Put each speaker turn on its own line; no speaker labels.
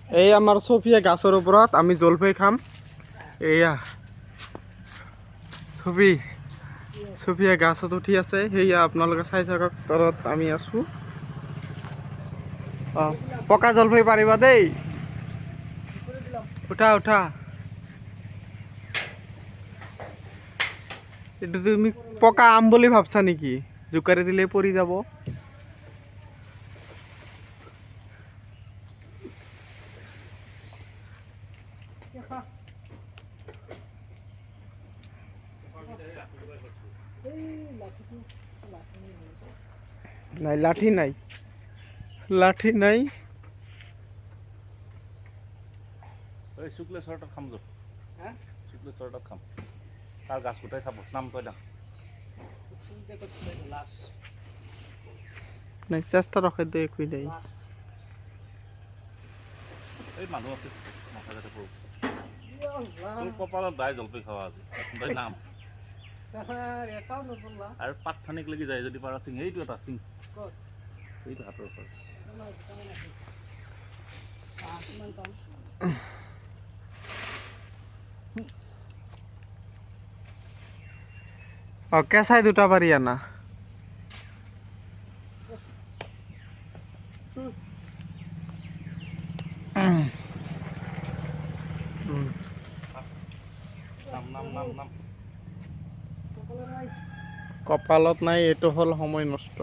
এই আমাৰ চফিয়া গাছৰ ওপৰত আমি জলফাই খাম। এয়া চফিয়া গাছত উঠি আছে, সেয়া আপোনালোকে চাই থাকক। তলত আমি আছোঁ। অঁ, পকা জলফাই পাৰিবা দেই। উঠা উঠা। এইটো তুমি পকা আম বুলি ভাবছা নেকি? জোকাৰি দিলে পৰি যাব। নাই লাঠি নাই, লাঠি নাই।
শুক্লেশ্বৰৰ তাত খাম য'ত, শুক্লেশ্বৰৰ তাত খাম। তাৰ গাছ গোটাই চাব, নাম তই দা।
নাই চেষ্টা ৰখাই দে, একো নাই।
এই মানুহ আছে মাথা যাতে পৰো। তোৰ কপালত দাই জলপাই খাৱা আজি তই নাম। আৰু পাত থানিক লাগি যায় যদি পাৰা চিং, এইটো এটা চিং, এইটো হাতৰ ওচৰত।
অঁ, কেঁচাই দুটা পাৰি আনা।
নাম নাম নাম নাম।
কপালত নাই, এইটো হ'ল সময় নষ্ট।